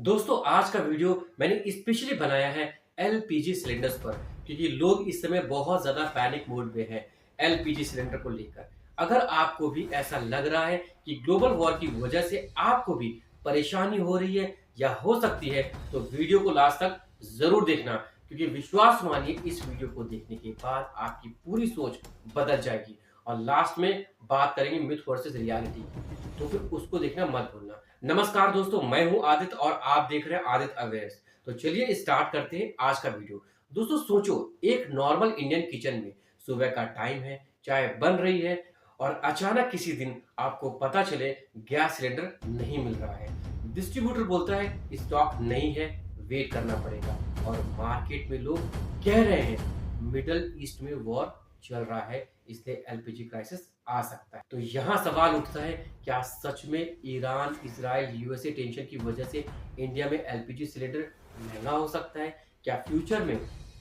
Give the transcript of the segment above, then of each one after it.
दोस्तों आज का वीडियो मैंने स्पेशली बनाया है एलपीजी सिलेंडर्स पर, क्योंकि लोग इस समय बहुत ज्यादा पैनिक मोड में हैं एलपीजी सिलेंडर को लेकर। अगर आपको भी ऐसा लग रहा है कि ग्लोबल वॉर की वजह से आपको भी परेशानी हो रही है या हो सकती है, तो वीडियो को लास्ट तक जरूर देखना, क्योंकि विश्वास मानिए इस वीडियो को देखने के बाद आपकी पूरी सोच बदल जाएगी। और लास्ट में बात करेंगे मिथ वर्सेस रियलिटी की, तो फिर उसको देखना मत भूलना। नमस्कार दोस्तों, मैं हूं आदित्य और आप देख रहे हैं आदित्य अवेयर्स। तो चलिए स्टार्ट करते हैं आज का वीडियो। दोस्तों सोचो, एक नॉर्मल इंडियन किचन में सुबह का टाइम है, चाय बन रही है और अचानक किसी दिन आपको पता चले गैस सिलेंडर नहीं मिल रहा है। डिस्ट्रीब्यूटर बोलता है स्टॉक नहीं है, वेट करना पड़ेगा। और मार्केट में लोग कह रहे हैं मिडल ईस्ट में वॉर चल रहा है, इसलिए एलपीजी क्राइसिस आ सकता है। तो यहाँ सवाल उठता है, क्या सच में ईरान, इजराइल, यूएसए टेंशन की वजह से इंडिया में एलपीजी सिलेंडर महंगा हो सकता है? क्या फ्यूचर में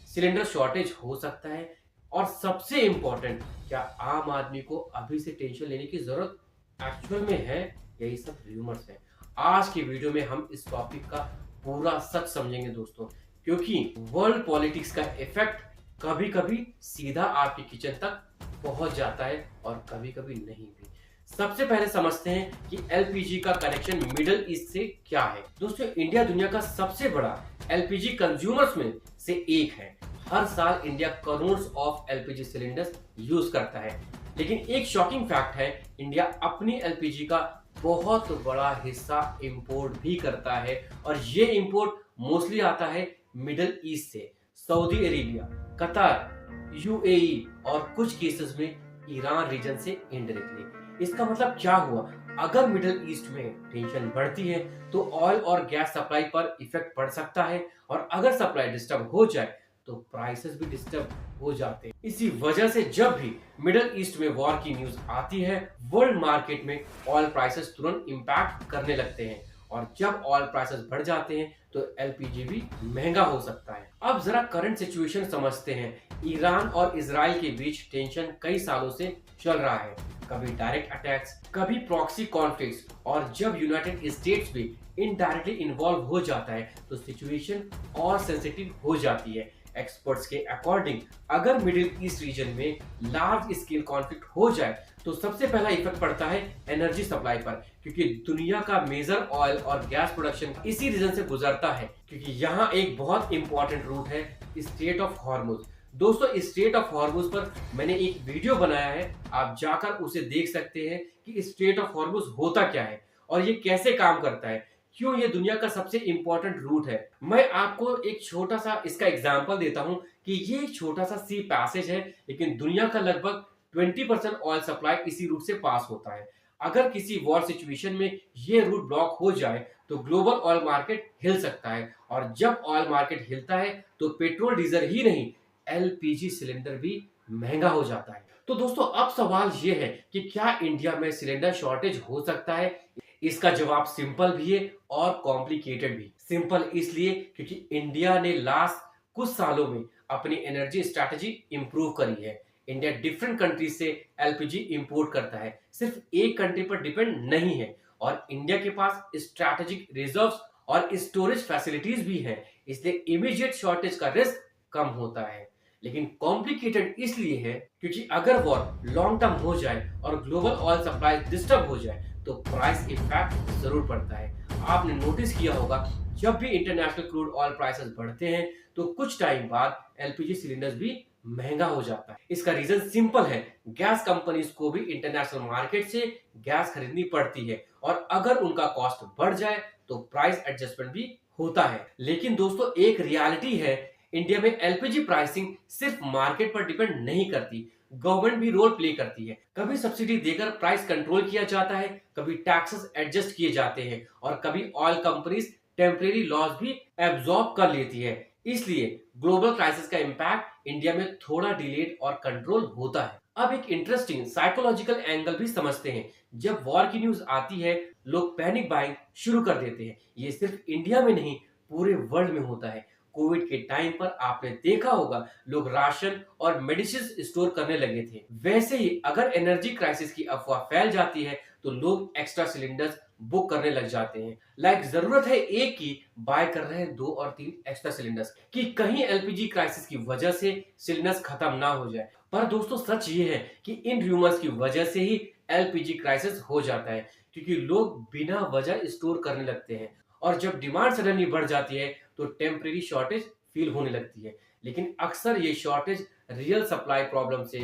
सिलेंडर शॉर्टेज हो सकता है? और सबसे इंपॉर्टेंट, क्या आम आदमी को अभी से टेंशन लेने की जरूरत एक्चुअल में है? यही सब रूमर्स है। आज की वीडियो में हम इस टॉपिक का पूरा सच समझेंगे दोस्तों, क्योंकि वर्ल्ड पॉलिटिक्स का इफेक्ट कभी कभी सीधा आपके किचन तक पहुंच जाता है और कभी कभी नहीं भी। सबसे पहले समझते हैं कि एलपीजी का कनेक्शन मिडिल ईस्ट से क्या है। दोस्तों इंडिया दुनिया का सबसे बड़ा एलपीजी कंज्यूमर्स में से एक है। हर साल India crore of LPG cylinders use करता है। लेकिन एक शॉकिंग फैक्ट है, इंडिया अपनी एलपीजी का बहुत बड़ा हिस्सा इंपोर्ट भी करता है, और ये इंपोर्ट मोस्टली आता है मिडिल ईस्ट से। सऊदी अरेबिया, कतर, यूएई और कुछ केसेस में ईरान रीजन से इनडायरेक्टली। इसका मतलब क्या हुआ? अगर मिडिल ईस्ट में टेंशन बढ़ती है तो ऑयल और गैस सप्लाई पर इफेक्ट पड़ सकता है, और अगर सप्लाई डिस्टर्ब हो जाए तो प्राइसेस भी डिस्टर्ब हो जाते हैं। इसी वजह से जब भी मिडिल ईस्ट में वॉर की न्यूज आती है, वर्ल्ड मार्केट में ऑयल प्राइसेस तुरंत इंपैक्ट करने लगते हैं, और जब ऑयल प्राइसेस बढ़ जाते हैं तो एलपीजी भी महंगा हो सकता है। अब जरा करंट सिचुएशन समझते हैं। ईरान और इजराइल के बीच टेंशन कई सालों से चल रहा है, कभी डायरेक्ट अटैक्स, कभी प्रॉक्सी कॉन्फ्लिक्ट्स, और जब यूनाइटेड स्टेट्स भी इनडायरेक्टली इन्वॉल्व हो जाता है तो सिचुएशन और सेंसिटिव हो जाती है। एक्सपर्ट्स के अकॉर्डिंग अगर मिडिल ईस्ट रीजन में लार्ज स्केल कॉन्फ्लिक्ट हो जाए तो सबसे पहला इफेक्ट पड़ता है एनर्जी सप्लाई पर, क्योंकि दुनिया का मेजर ऑयल और गैस प्रोडक्शन इसी रीजन से गुजरता है। क्योंकि यहाँ एक बहुत इंपॉर्टेंट रूट है, स्ट्रेट ऑफ हॉर्मुज। दोस्तों स्ट्रेट ऑफ हॉर्मुज पर मैंने एक वीडियो बनाया है, आप जाकर उसे देख सकते हैं कि स्ट्रेट ऑफ हॉर्मुज होता क्या है और ये कैसे काम करता है, क्यों ये दुनिया का सबसे इंपॉर्टेंट रूट है। मैं आपको एक छोटा सा इसका एग्जांपल देता हूं कि ये एक छोटा सा सी पैसेज है, लेकिन दुनिया का लगभग 20% ऑयल सप्लाई इसी रूट से पास होता है। अगर किसी वॉर सिचुएशन में ये रूट ब्लॉक हो जाए तो ग्लोबल ऑयल मार्केट हिल सकता है, और जब ऑयल मार्केट हिलता है तो पेट्रोल डीजल ही नहीं, एलपीजी सिलेंडर भी महंगा हो जाता है। तो दोस्तों अब सवाल ये है कि क्या इंडिया में सिलेंडर शॉर्टेज हो सकता है? इसका जवाब सिंपल भी है और कॉम्प्लिकेटेड भी। सिंपल इसलिए क्योंकि इंडिया ने लास्ट कुछ सालों में अपनी एनर्जी स्ट्रैटेजी इंप्रूव करी है। इंडिया डिफरेंट कंट्रीज से एलपीजी इंपोर्ट करता है, सिर्फ एक कंट्री पर डिपेंड नहीं है, और इंडिया के पास स्ट्रैटेजिक रिजर्व्स और स्टोरेज फैसिलिटीज भी हैं, इसलिए इमीडिएट शॉर्टेज का रिस्क कम होता है। लेकिन कॉम्प्लिकेटेड इसलिए है क्योंकि अगर वॉर लॉन्ग टर्म हो जाए और ग्लोबल ऑयल सप्लाई डिस्टर्ब हो जाए तो प्राइस इम्पैक्ट जरूर पड़ता है। आपने नोटिस किया होगा, जब भी इंटरनेशनल क्रूड ऑयल प्राइसेस बढ़ते हैं तो कुछ टाइम बाद एलपीजी सिलेंडर्स भी महंगा हो जाता है। इसका रीजन सिंपल है, गैस कंपनीज को भी इंटरनेशनल मार्केट से गैस खरीदनी पड़ती है, और अगर उनका कॉस्ट बढ़ जाए तो प्राइस एडजस्टमेंट भी होता है। लेकिन दोस्तों एक रियलिटी है, इंडिया में एलपीजी प्राइसिंग सिर्फ मार्केट पर डिपेंड नहीं करती, गवर्नमेंट भी रोल प्ले करती है। कभी सब्सिडी देकर प्राइस कंट्रोल किया जाता है, कभी टैक्सेस एडजस्ट किए जाते हैं, और कभी ऑयल कंपनीज टेम्परेरी लॉस भी एब्जॉर्ब कर लेती है। इसलिए ग्लोबल क्राइसिस का इंपैक्ट इंडिया में थोड़ा डिलेड और कंट्रोल होता है। अब एक इंटरेस्टिंग साइकोलॉजिकल एंगल भी समझते हैं। जब वॉर की न्यूज आती है लोग पैनिक बाइंग शुरू कर देते हैं। ये सिर्फ इंडिया में नहीं, पूरे वर्ल्ड में होता है। कोविड के टाइम पर आपने देखा होगा लोग राशन और मेडिसिन स्टोर करने लगे थे। वैसे ही अगर एनर्जी क्राइसिस की अफवाह फैल जाती है तो लोग एक्स्ट्रा सिलेंडर्स बुक करने लग जाते हैं। लाइक जरूरत है एक की, बाय कर रहे हैं 2 और 3 एक्स्ट्रा सिलेंडर्स कि कहीं एलपीजी क्राइसिस की वजह से सिलेंडर्स खत्म ना हो जाए। पर दोस्तों सच ये है कि इन र्यूमर्स की वजह से ही एलपीजी क्राइसिस हो जाता है, क्योंकि लोग बिना वजह स्टोर करने लगते हैं और जब डिमांड सडनली बढ़ जाती है तो टेम्परेरी शॉर्टेज फील होने लगती है। लेकिन अक्सर ये शॉर्टेज रियल सप्लाई प्रॉब्लम से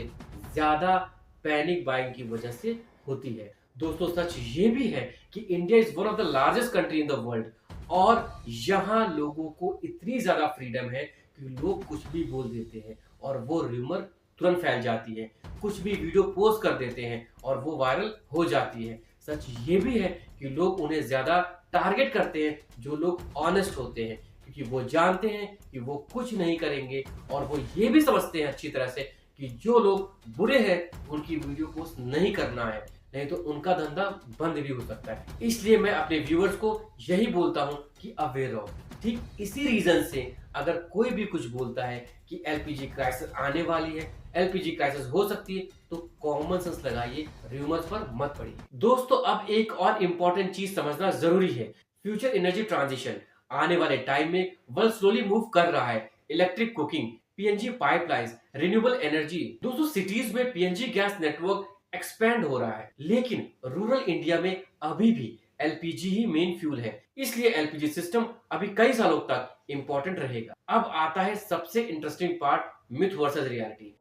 ज्यादा पैनिक बाइंग की वजह से होती है। दोस्तों सच ये भी है कि India is one of the largest country in the world और यहाँ लोगों को इतनी ज्यादा फ्रीडम है कि लोग कुछ भी बोल देते हैं और वो र्यूमर तुरंत फैल जाती है। कुछ भी वीडियो पोस्ट कर देते हैं और वो वायरल हो जाती है। सच ये भी है कि लोग उन्हें ज्यादा टारगेट करते हैं जो लोग ऑनेस्ट होते हैं, क्योंकि वो जानते हैं कि वो कुछ नहीं करेंगे और वो ये भी समझते हैं अच्छी तरह से कि जो लोग बुरे हैं उनकी वीडियो पोस्ट नहीं करना है, नहीं तो उनका धंधा बंद भी हो सकता है। इसलिए मैं अपने व्यूअर्स को यही बोलता हूं कि अवेयर रहो। ठीक इसी रीजन से अगर कोई भी कुछ बोलता है कि एलपीजी क्राइसिस आने वाली है, एलपीजी क्राइसिस हो सकती है, तो कॉमन सेंस लगाइए, र्यूमर्स पर मत पड़िए। दोस्तों अब एक और इंपॉर्टेंट चीज समझना जरूरी है, फ्यूचर एनर्जी ट्रांजिशन। आने वाले टाइम में वर्ल्ड स्लोली मूव कर रहा है, electric cooking, PNG pipelines, renewable energy. दोस्तों सिटीज में पीएनजी गैस नेटवर्क एक्सपेंड हो रहा है, लेकिन रूरल इंडिया में अभी भी एलपीजी ही मेन फ्यूल है। इसलिए एलपीजी सिस्टम अभी कई सालों तक इंपॉर्टेंट रहेगा। अब आता है सबसे interesting part, myth versus reality.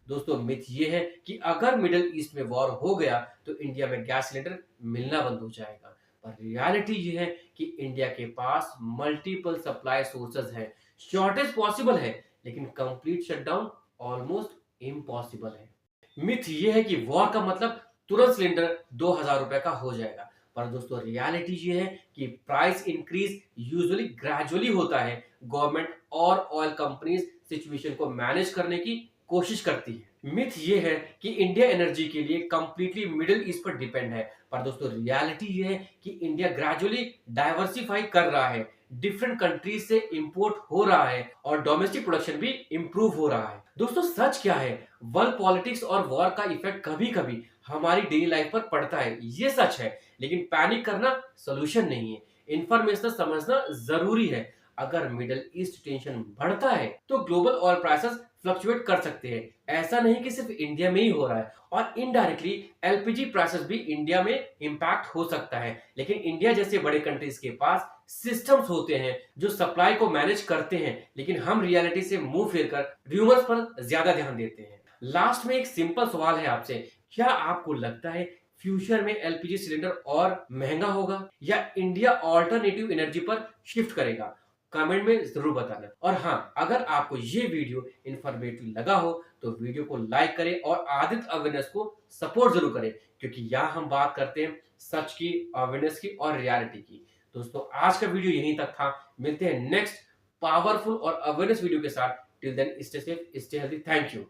दोस्तों मिथ ये है कि अगर मिडिल ईस्ट में वॉर हो गया तो इंडिया में गैस सिलेंडर मिलना बंद हो जाएगा। पर रियलिटी ये है कि इंडिया के पास मल्टीपल सप्लाई सोर्सेज हैं। शॉर्टेज पॉसिबल है लेकिन कंप्लीट शटडाउन ऑलमोस्ट इम्पॉसिबल है। मिथ ये है कि वॉर का मतलब तुरंत सिलेंडर 2000 रुपए का हो जाएगा। पर दोस्तों रियलिटी ये है कि प्राइस इंक्रीज यूजुअली ग्रेजुअली होता है। गवर्नमेंट और ऑयल कंपनीज सिचुएशन को मैनेज करने की कोशिश करती है। मिथ ये है कि इंडिया एनर्जी के लिए कंप्लीटली मिडिल ईस्ट पर डिपेंड है। पर दोस्तों रियलिटी ये है कि इंडिया ग्रेजुअली डाइवर्सिफाई कर रहा है, डिफरेंट कंट्रीज से इंपोर्ट हो रहा है और डोमेस्टिक प्रोडक्शन भी इंप्रूव हो रहा है। दोस्तों सच क्या है, वर्ल्ड पॉलिटिक्स और वॉर का इफेक्ट कभी कभी हमारी डेली लाइफ पर पड़ता है, ये सच है। लेकिन पैनिक करना सोल्यूशन नहीं है, इंफॉर्मेशन समझना जरूरी है। अगर मिडिल ईस्ट टेंशन बढ़ता है तो ग्लोबल ऑयल प्राइसेस फ्लक्चुएट कर सकते हैं। ऐसा नहीं कि सिर्फ इंडिया में ही हो रहा है, और इनडायरेक्टली एलपीजी प्राइसेस भी इंडिया में इंपैक्ट हो सकता है। लेकिन इंडिया जैसे बड़े कंट्रीज के पास सिस्टम्स होते हैं जो सप्लाई को मैनेज करते हैं, लेकिन हम रियलिटी से मुंह फेरकर र्यूमर्स पर ज्यादा ध्यान देते हैं। लास्ट में एक सिंपल सवाल है आपसे, क्या आपको लगता है फ्यूचर में एलपीजी सिलेंडर और महंगा होगा या इंडिया ऑल्टरनेटिव एनर्जी पर शिफ्ट करेगा? कमेंट में जरूर बताना। और हाँ, अगर आपको ये वीडियो इंफॉर्मेटिव लगा हो तो वीडियो को लाइक करें और आदित्य अवेयरनेस को सपोर्ट जरूर करें, क्योंकि यहाँ हम बात करते हैं सच की, अवेयरनेस की और रियलिटी की। दोस्तों आज का वीडियो यहीं तक था, मिलते हैं नेक्स्ट पावरफुल और अवेयरनेस वीडियो के साथ। Till then stay safe, stay healthy, thank you.